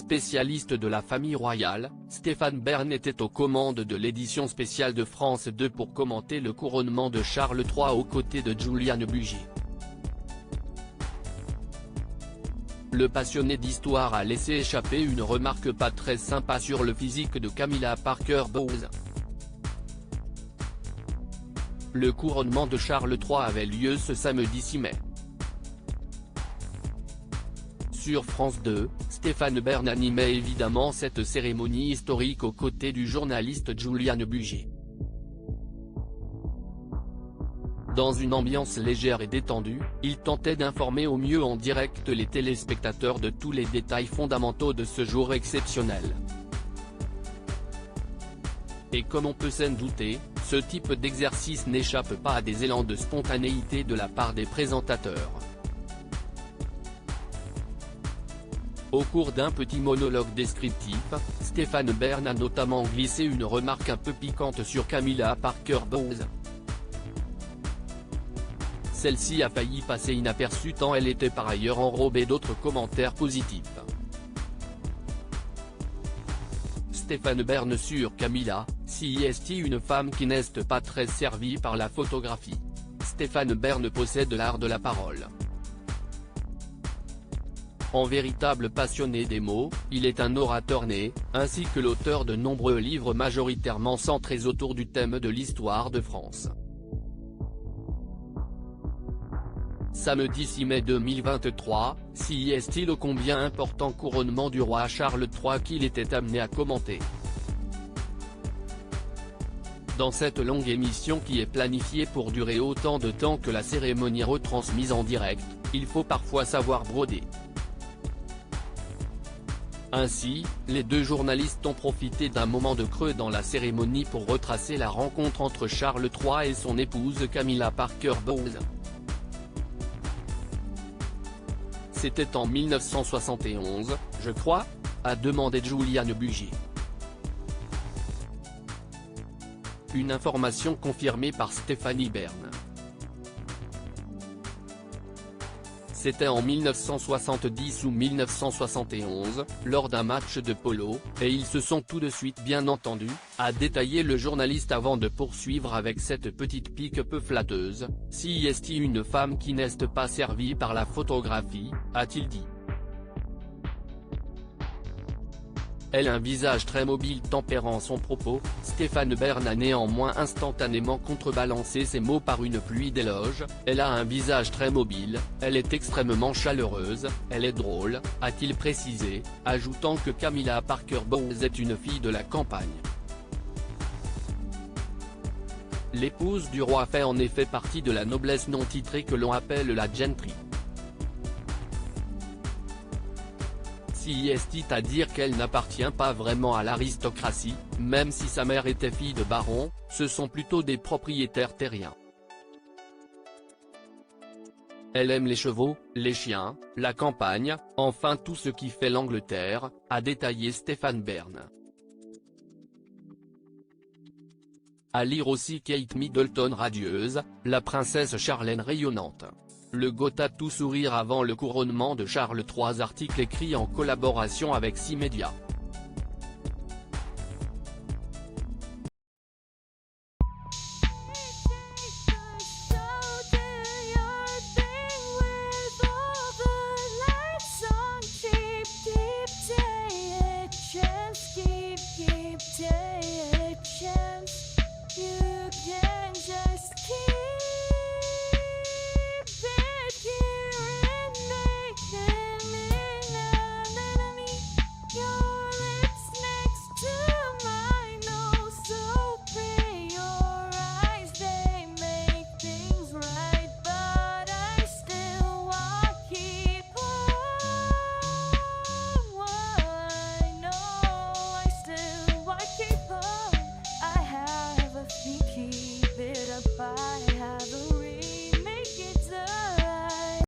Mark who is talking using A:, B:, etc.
A: Spécialiste de la famille royale, Stéphane Bern était aux commandes de l'édition spéciale de France 2 pour commenter le couronnement de Charles III aux côtés de Juliane Bugier. Le passionné d'histoire a laissé échapper une remarque pas très sympa sur le physique de Camilla Parker Bowles. Le couronnement de Charles III avait lieu ce samedi 6 mai. Sur France 2, Stéphane Bern animait évidemment cette cérémonie historique aux côtés du journaliste Juliane Bugier. Dans une ambiance légère et détendue, il tentait d'informer au mieux en direct les téléspectateurs de tous les détails fondamentaux de ce jour exceptionnel. Et comme on peut s'en douter, ce type d'exercice n'échappe pas à des élans de spontanéité de la part des présentateurs. Au cours d'un petit monologue descriptif, Stéphane Bern a notamment glissé une remarque un peu piquante sur Camilla Parker Bowles. Celle-ci a failli passer inaperçue tant elle était par ailleurs enrobée d'autres commentaires positifs. Stéphane Bern sur Camilla, si est une femme qui n'est pas très servie par la photographie. Stéphane Bern possède l'art de la parole. En véritable passionné des mots, il est un orateur né, ainsi que l'auteur de nombreux livres majoritairement centrés autour du thème de l'histoire de France. Samedi 6 mai 2023, si est-il ô combien important couronnement du roi Charles III qu'il était amené à commenter. Dans cette longue émission qui est planifiée pour durer autant de temps que la cérémonie retransmise en direct, il faut parfois savoir broder. Ainsi, les deux journalistes ont profité d'un moment de creux dans la cérémonie pour retracer la rencontre entre Charles III et son épouse Camilla Parker Bowles. C'était en 1971, je crois, a demandé Juliane Bugier. Une information confirmée par Stéphanie Bern. C'était en 1970 ou 1971, lors d'un match de polo, et ils se sont tout de suite bien entendus, a détaillé le journaliste avant de poursuivre avec cette petite pique peu flatteuse, si est une femme qui n'est pas servie par la photographie, a-t-il dit. Elle a un visage très mobile tempérant son propos, Stéphane Bern a néanmoins instantanément contrebalancé ses mots par une pluie d'éloges, elle a un visage très mobile, elle est extrêmement chaleureuse, elle est drôle, a-t-il précisé, ajoutant que Camilla Parker Bowles est une fille de la campagne. L'épouse du roi fait en effet partie de la noblesse non titrée que l'on appelle la gentry. Si est à dire qu'elle n'appartient pas vraiment à l'aristocratie, même si sa mère était fille de baron, ce sont plutôt des propriétaires terriens. Elle aime les chevaux, les chiens, la campagne, enfin tout ce qui fait l'Angleterre, a détaillé Stéphane Bern. À lire aussi Kate Middleton radieuse, la princesse Charlène rayonnante. Le Gotha tout sourire avant le couronnement de Charles III, article écrit en collaboration avec 6 médias.